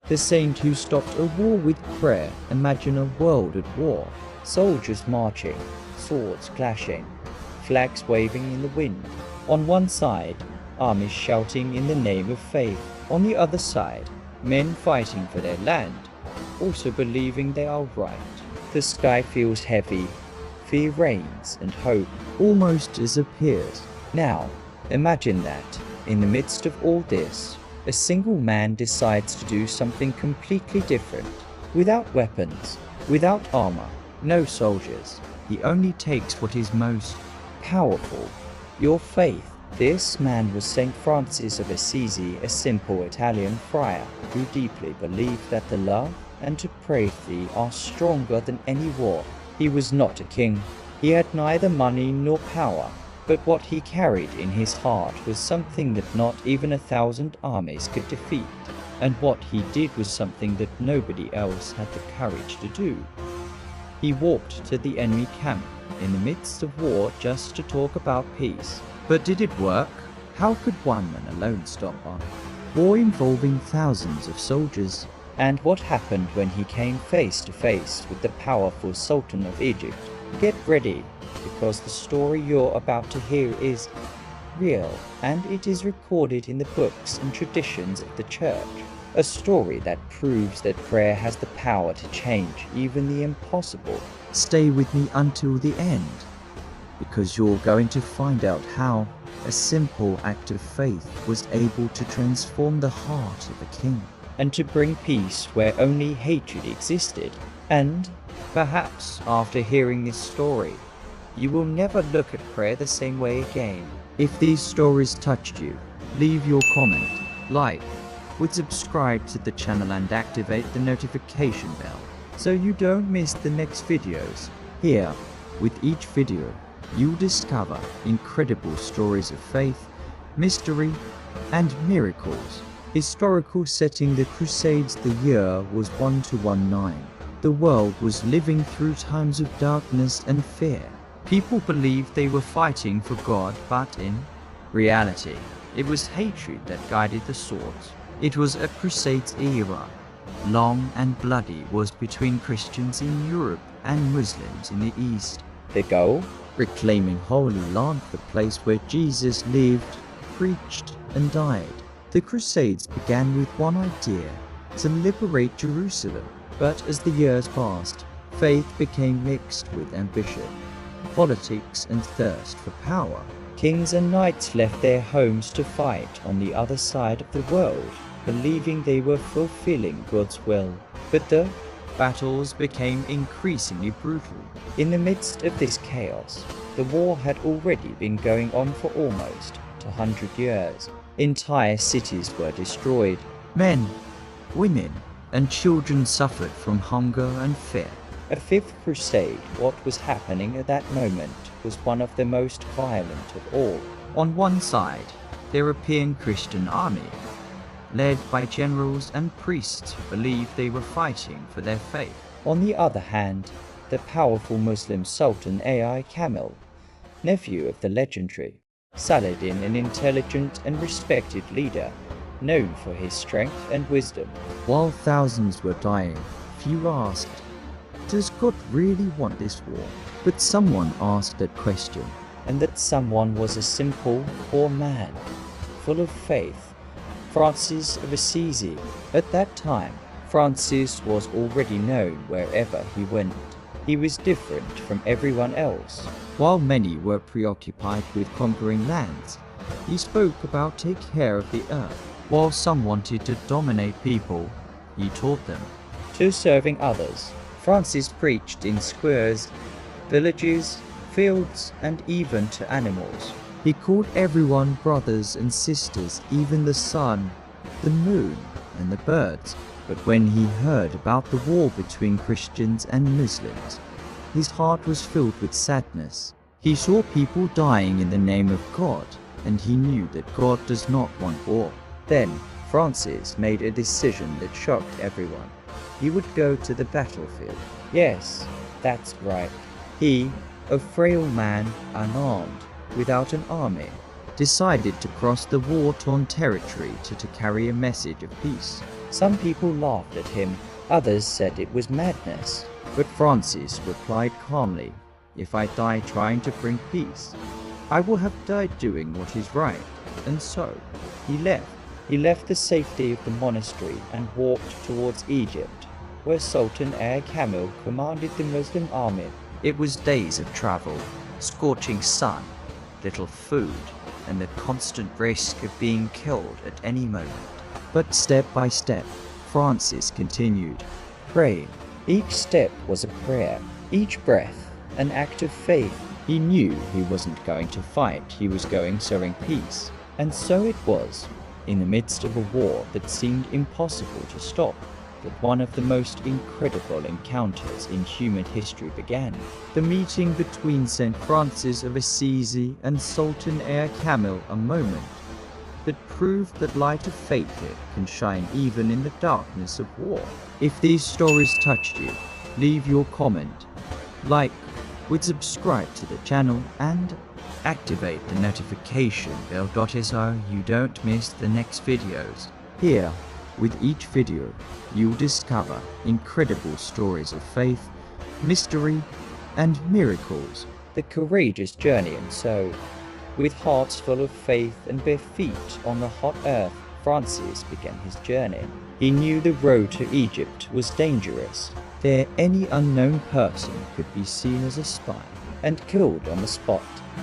The saint who stopped a war with prayer. Imagine a world at war. Soldiers marching, swords clashing, flags waving in the wind. On one side, armies shouting in the name of faith. On the other side, men fighting for their land, also believing they are right. The sky feels heavy, fear reigns, and hope almost disappears. Now, imagine that, in the midst of all this, a single man decides to do something completely different. Without weapons, without armor, no soldiers. He only takes what is most powerful, your faith. This man was Saint Francis of Assisi, a simple Italian friar who deeply believed that the love and to pray thee are stronger than any war. He was not a king. He had neither money nor power, but what he carried in his heart was something that not even 1,000 armies could defeat. And what he did was something that nobody else had the courage to do. He walked to the enemy camp in the midst of war just to talk about peace. But did it work? How could one man alone stop a war involving thousands of soldiers? And what happened when he came face to face with the powerful Sultan of Egypt? Get ready, because the story you're about to hear is real, and it is recorded in the books and traditions of the church. A story that proves that prayer has the power to change even the impossible. Stay with me until the end, because you're going to find out how a simple act of faith was able to transform the heart of a king and to bring peace where only hatred existed. And perhaps after hearing this story, you will never look at prayer the same way again. If these stories touched you, leave your comment, like, would subscribe to the channel and activate the notification bell so you don't miss the next videos. Here, with each video, you'll discover incredible stories of faith, mystery, and miracles. Historical setting: the Crusades. The year was 1219. The world was living through times of darkness and fear. People believed they were fighting for God, but in reality, it was hatred that guided the swords. It was a Crusades era. Long and bloody was between Christians in Europe and Muslims in the East. The goal? Reclaiming Holy Land, the place where Jesus lived, preached, and died. The Crusades began with one idea: to liberate Jerusalem. But as the years passed, faith became mixed with ambition, politics, and thirst for power. Kings and knights left their homes to fight on the other side of the world, believing they were fulfilling God's will. But the battles became increasingly brutal. In the midst of this chaos, the war had already been going on for almost 100 years. Entire cities were destroyed. Men, women, and children suffered from hunger and fear. A fifth crusade. What was happening at that moment was one of the most violent of all. On one side, the European Christian army, led by generals and priests who believed they were fighting for their faith. On the other hand, the powerful Muslim Sultan Ai Kamil, nephew of the legendary Saladin, an intelligent and respected leader, known for his strength and wisdom. While thousands were dying, few asked, does God really want this war? But someone asked that question, and that someone was a simple, poor man, full of faith: Francis of Assisi. At that time, Francis was already known wherever he went. He was different from everyone else. While many were preoccupied with conquering lands, he spoke about taking care of the earth. While some wanted to dominate people, he taught them to serving others. Francis preached in squares, villages, fields, and even to animals. He called everyone brothers and sisters, even the sun, the moon, and the birds. But when he heard about the war between Christians and Muslims, his heart was filled with sadness. He saw people dying in the name of God, and he knew that God does not want war. Then Francis made a decision that shocked everyone. He would go to the battlefield. Yes, that's right. He, a frail man, unarmed, without an army, decided to cross the war-torn territory to carry a message of peace. Some people laughed at him, others said it was madness. But Francis replied calmly, "If I die trying to bring peace, I will have died doing what is right." And so, he left. He left the safety of the monastery and walked towards Egypt, where Sultan Kamil commanded the Muslim army. It was days of travel, scorching sun, little food, and the constant risk of being killed at any moment. But step by step, Francis continued, praying. Each step was a prayer, each breath an act of faith. He knew he wasn't going to fight, he was going serving peace. And so it was, in the midst of a war that seemed impossible to stop, that one of the most incredible encounters in human history began. The meeting between St. Francis of Assisi and Sultan Kamil, a moment that proved that light of faith can shine even in the darkness of war. If these stories touched you, leave your comment, like, subscribe to the channel, and activate the notification bell so you don't miss the next videos. Here, with each video, you'll discover incredible stories of faith, mystery, and miracles. The courageous journey. And so, with hearts full of faith and bare feet on the hot earth, Francis began his journey. He knew the road to Egypt was dangerous. There any unknown person could be seen as a spy and killed on the spot.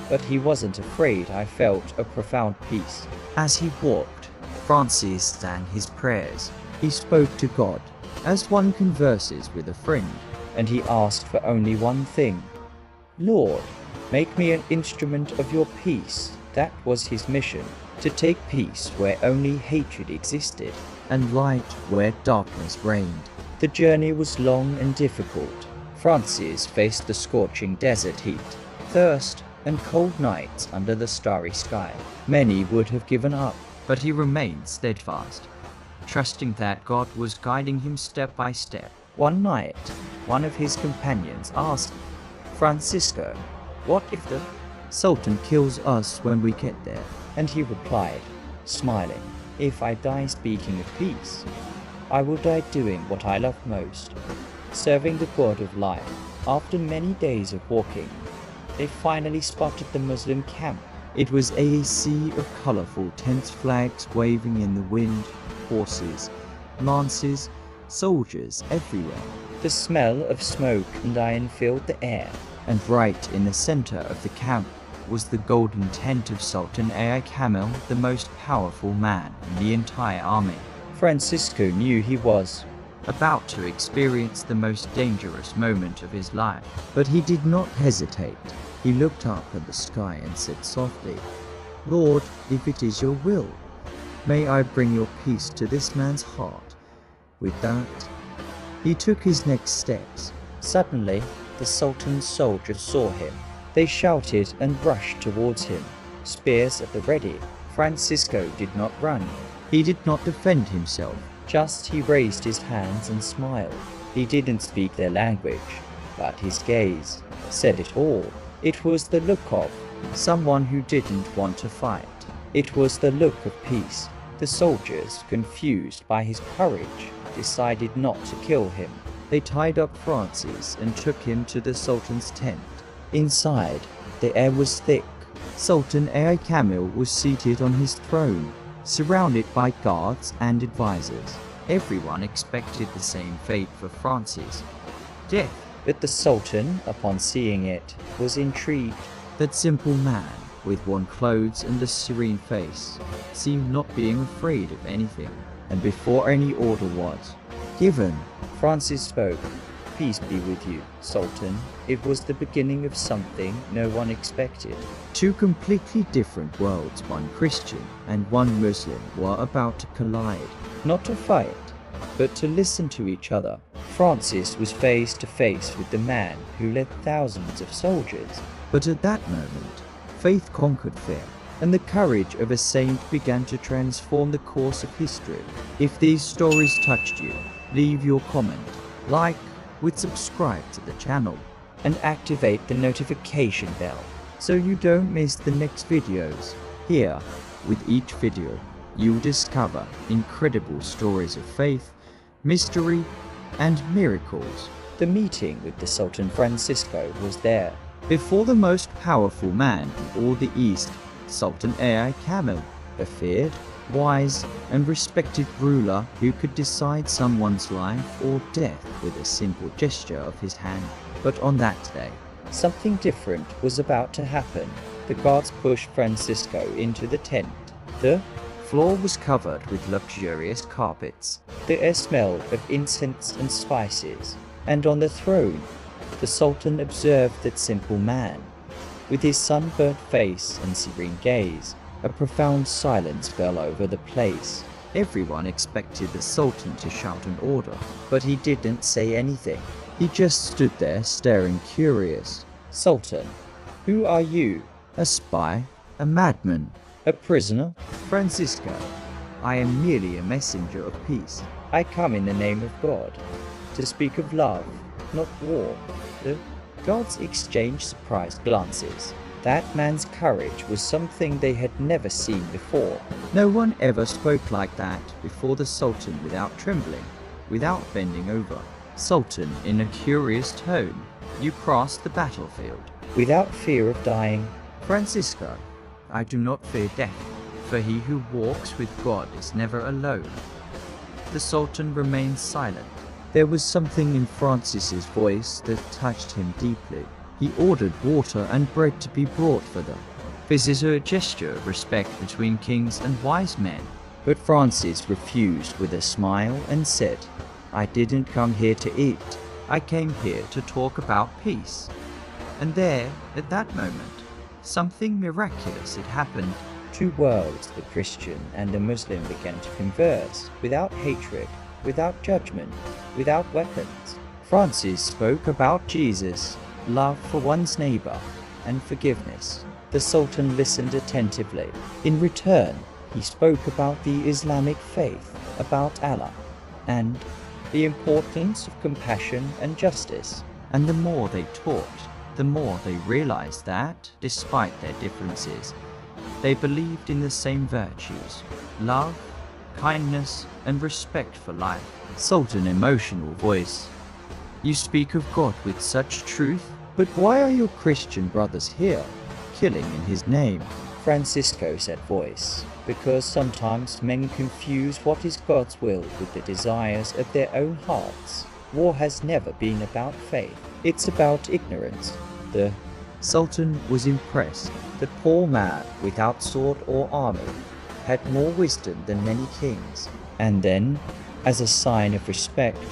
But he wasn't afraid. I felt a profound peace. As he walked, Francis sang his prayers. He spoke to God, as one converses with a friend, and he asked for only one thing. Lord, make me an instrument of your peace. That was his mission, to take peace where only hatred existed, and light where darkness reigned. The journey was long and difficult. Francis faced the scorching desert heat, thirst, and cold nights under the starry sky. Many would have given up, but he remained steadfast, trusting that God was guiding him step by step. One night, one of his companions asked, "Francisco, what if the Sultan kills us when we get there?" And he replied, smiling, "If I die speaking of peace, I will die doing what I love most, serving the God of life." After many days of walking, they finally spotted the Muslim camp. It was a sea of colorful tent flags waving in the wind, horses, lances, soldiers everywhere. The smell of smoke and iron filled the air, and right in the center of the camp was the golden tent of Sultan Kamil, the most powerful man in the entire army. Francisco knew he was about to experience the most dangerous moment of his life, but he did not hesitate. He looked up at the sky and said softly, "Lord, if it is your will, may I bring your peace to this man's heart." With that, he took his next steps. Suddenly, the Sultan's soldiers saw him. They shouted and rushed towards him, spears at the ready. Francisco did not run. He did not defend himself. Just he raised his hands and smiled. He didn't speak their language, but his gaze said it all. It was the look of someone who didn't want to fight. It was the look of peace. The soldiers, confused by his courage, decided not to kill him. They tied up Francis and took him to the Sultan's tent. Inside, the air was thick. Sultan Kamil was seated on his throne, surrounded by guards and advisors. Everyone expected the same fate for Francis, death. But the Sultan, upon seeing it, was intrigued. That simple man, with worn clothes and a serene face, seemed not being afraid of anything. And before any order was given, Francis spoke. "Peace be with you, Sultan." It was the beginning of something no one expected. Two completely different worlds, one Christian and one Muslim, were about to collide. Not to fight, but to listen to each other. Francis was face to face with the man who led thousands of soldiers. But at that moment, faith conquered fear, and the courage of a saint began to transform the course of history. If these stories touched you, leave your comment, like, subscribe to the channel, and activate the notification bell so you don't miss the next videos. Here, with each video, you'll discover incredible stories of faith, mystery, and miracles. The meeting with the Sultan Francisco was there. Before the most powerful man in all the East, Sultan Kamel, a feared, wise, and respected ruler who could decide someone's life or death with a simple gesture of his hand. But on that day, something different was about to happen. The guards pushed Francisco into the tent. The floor was covered with luxurious carpets. The air smelled of incense and spices. And on the throne, the Sultan observed that simple man. With his sunburnt face and serene gaze, a profound silence fell over the place. Everyone expected the Sultan to shout an order, but he didn't say anything. He just stood there staring curious. Sultan, who are you? A spy? A madman? A prisoner? Francisco, I am merely a messenger of peace. I come in the name of God, to speak of love, not war. The guards exchanged surprised glances. That man's courage was something they had never seen before. No one ever spoke like that before the Sultan without trembling, without bending over. Sultan, in a curious tone, you crossed the battlefield. Without fear of dying. Francisco, I do not fear death, for he who walks with God is never alone. The Sultan remained silent. There was something in Francis's voice that touched him deeply. He ordered water and bread to be brought for them. This is a gesture of respect between kings and wise men. But Francis refused with a smile and said, I didn't come here to eat. I came here to talk about peace. And there, at that moment, something miraculous had happened. Two worlds, the Christian and the Muslim, began to converse, without hatred, without judgment, without weapons. Francis spoke about Jesus, love for one's neighbor, and forgiveness. The Sultan listened attentively. In return, he spoke about the Islamic faith, about Allah, and the importance of compassion and justice. And the more they talked, the more they realized that, despite their differences, they believed in the same virtues: love, kindness, and respect for life. Sultan, emotional voice. You speak of God with such truth, but why are your Christian brothers here, killing in his name? Francisco said, voice. Because sometimes men confuse what is God's will with the desires of their own hearts. War has never been about faith. It's about ignorance. The Sultan was impressed. The poor man, without sword or armor, had more wisdom than many kings. And then, as a sign of respect,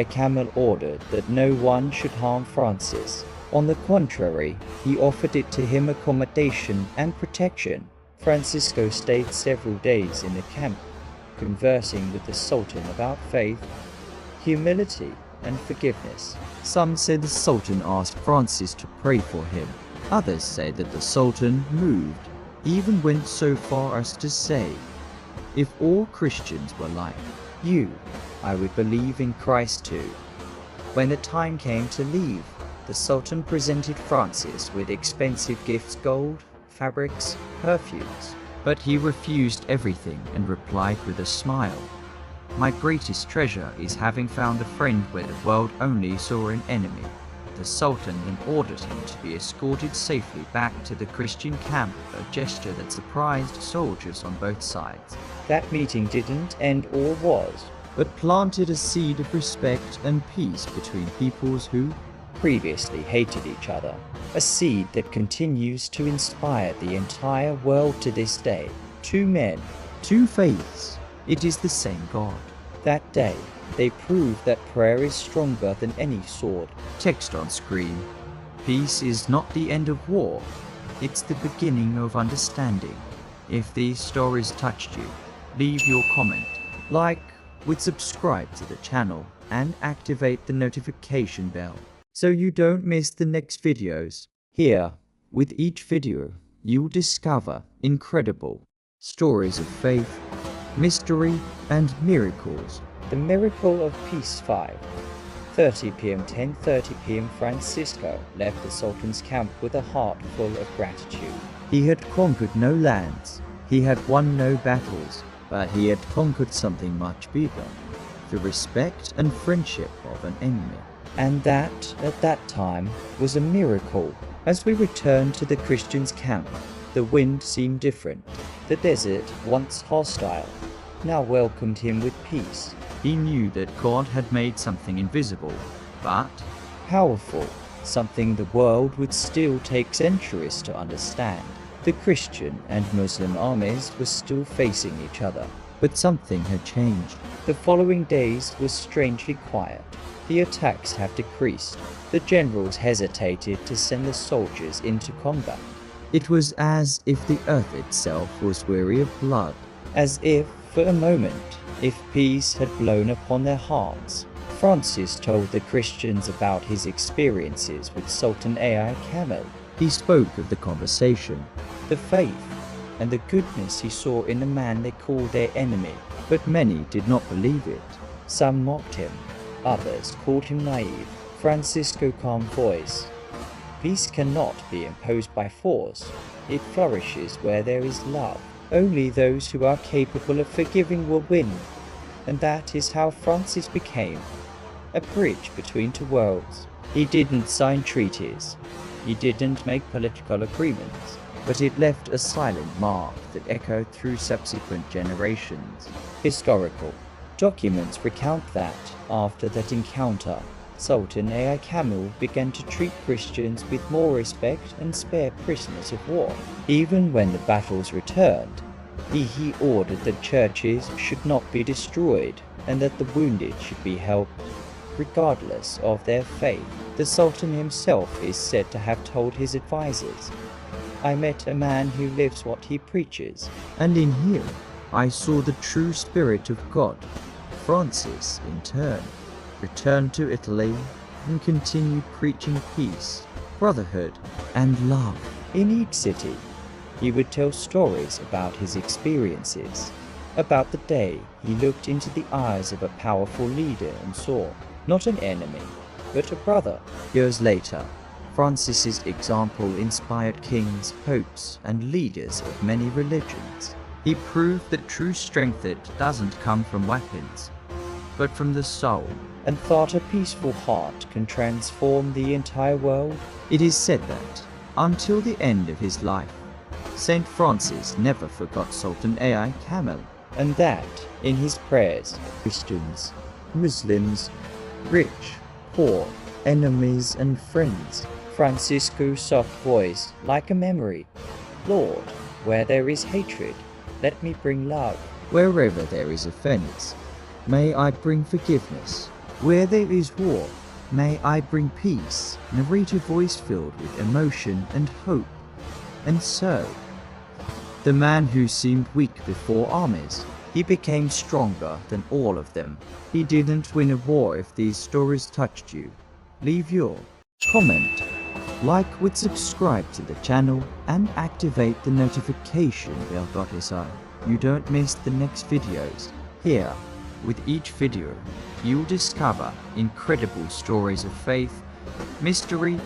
Kamel ordered that no one should harm Francis. On the contrary, he offered it to him accommodation and protection. Francisco stayed several days in the camp, conversing with the Sultan about faith, humility, and forgiveness. Some say the Sultan asked Francis to pray for him. Others say that the Sultan, moved, even went so far as to say, if all Christians were like you, I would believe in Christ too. When the time came to leave, the Sultan presented Francis with expensive gifts: gold, fabrics, perfumes. But he refused everything and replied with a smile, my greatest treasure is having found a friend where the world only saw an enemy. The Sultan then ordered him to be escorted safely back to the Christian camp, a gesture that surprised soldiers on both sides. That meeting didn't end all wars, but planted a seed of respect and peace between peoples who previously hated each other. A seed that continues to inspire the entire world to this day. Two men, two faiths. It is the same God. That day, they proved that prayer is stronger than any sword. Text on screen. Peace is not the end of war. It's the beginning of understanding. If these stories touched you, leave your comment. Like, subscribe to the channel, and activate the notification bell, so you don't miss the next videos. Here, with each video, you'll discover incredible stories of faith, mystery, and miracles. The Miracle of Peace 5. 30 p.m. 10:30 p.m. Francisco left the Sultan's camp with a heart full of gratitude. He had conquered no lands, he had won no battles, but he had conquered something much bigger, the respect and friendship of an enemy. And that, at that time, was a miracle. As we returned to the Christians' camp, the wind seemed different. The desert, once hostile, now welcomed him with peace. He knew that God had made something invisible, but powerful, something the world would still take centuries to understand. The Christian and Muslim armies were still facing each other, but something had changed. The following days were strangely quiet. The attacks have decreased. The generals hesitated to send the soldiers into combat. It was as if the earth itself was weary of blood, as if, for a moment, if peace had blown upon their hearts. Francis told the Christians about his experiences with Sultan Ai Kamel. He spoke of the conversation, the faith, and the goodness he saw in the man they called their enemy, but many did not believe it. Some mocked him, others called him naive. Francisco's calm voice: "Peace cannot be imposed by force. It flourishes where there is love. Only those who are capable of forgiving will win." And that is how Francis became a bridge between two worlds. He didn't sign treaties. He didn't make political agreements, but it left a silent mark that echoed through subsequent generations. Historical documents recount that, after that encounter, Sultan Ai Kamel began to treat Christians with more respect and spare prisoners of war. Even when the battles returned, he ordered that churches should not be destroyed and that the wounded should be helped, regardless of their faith. The Sultan himself is said to have told his advisors, "I met a man who lives what he preaches, and in him I saw the true spirit of God." Francis, in turn, returned to Italy and continued preaching peace, brotherhood, and love. In each city, he would tell stories about his experiences, about the day he looked into the eyes of a powerful leader and saw not an enemy, but a brother. Years later, Francis's example inspired kings, popes, and leaders of many religions. He proved that true strength doesn't come from weapons, but from the soul, and thought a peaceful heart can transform the entire world. It is said that, until the end of his life, Saint Francis never forgot Sultan Ai Kamel, and that, in his prayers, Christians, Muslims, rich, poor, enemies and friends, Francisco's soft voice like a memory: "Lord, where there is hatred, let me bring love. Wherever there is offense, may I bring forgiveness. Where there is war, may I bring peace." Narrate a voice filled with emotion and hope. And so, the man who seemed weak before armies, he became stronger than all of them. He didn't win a war. If these stories touched you, leave your comment, like with subscribe to the channel, and activate the notification bell so you don't miss the next videos. Here, with each video, you'll discover incredible stories of faith, mystery,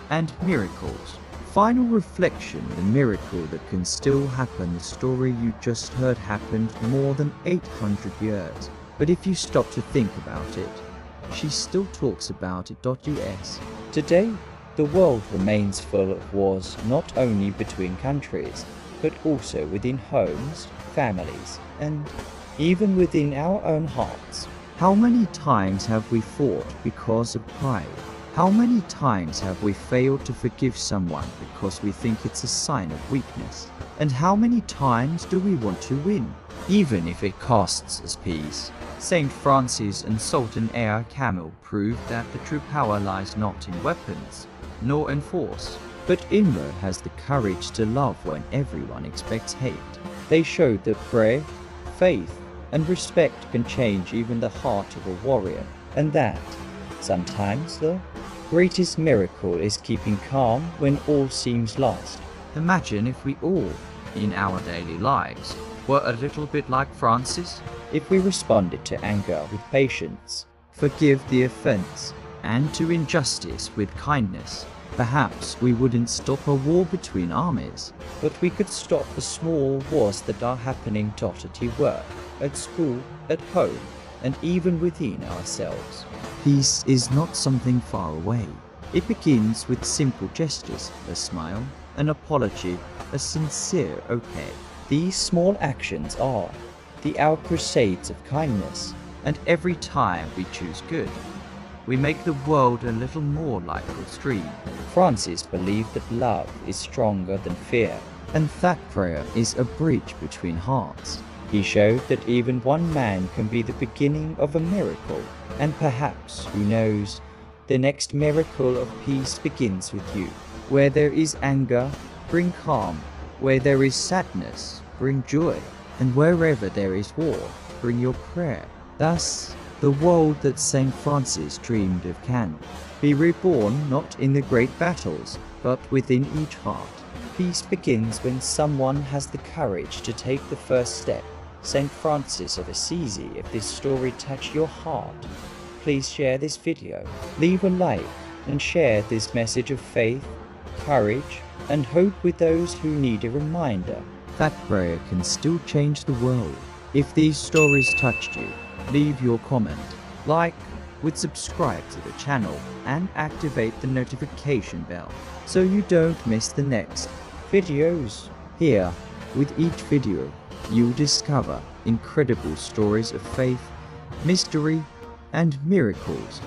and miracles. Final reflection: the miracle that can still happen. The story you just heard happened more than 800 years. But if you stop to think about it, she still talks about it. Us. Today, the world remains full of wars, not only between countries, but also within homes, families, and even within our own hearts. How many times have we fought because of pride? How many times have we failed to forgive someone because we think it's a sign of weakness? And how many times do we want to win, even if it costs us peace? Saint Francis and Sultan Ai Kamel proved that the true power lies not in weapons, nor in force, but Imra has the courage to love when everyone expects hate. They showed that prayer, faith, and respect can change even the heart of a warrior, and that, sometimes the greatest miracle is keeping calm when all seems lost. Imagine if we all, in our daily lives, were a little bit like Francis. If we responded to anger with patience, forgive the offense, and to injustice with kindness. Perhaps we wouldn't stop a war between armies, but we could stop the small wars that are happening at work, at school, at home, and even within ourselves. Peace is not something far away. It begins with simple gestures, a smile, an apology, a sincere okay. These small actions are our crusades of kindness, and every time we choose good, we make the world a little more like a stream. Francis believed that love is stronger than fear, and that prayer is a bridge between hearts. He showed that even one man can be the beginning of a miracle, and perhaps, who knows, the next miracle of peace begins with you. Where there is anger, bring calm. Where there is sadness, bring joy. And wherever there is war, bring your prayer. Thus, the world that St. Francis dreamed of can be reborn not in the great battles, but within each heart. Peace begins when someone has the courage to take the first step. St. Francis of Assisi, if this story touched your heart, please share this video, leave a like, and share this message of faith, courage, and hope with those who need a reminder that prayer can still change the world. If these stories touched you, leave your comment, like, subscribe to the channel, and activate the notification bell so you don't miss the next videos. Here, with each video, you'll discover incredible stories of faith, mystery, and miracles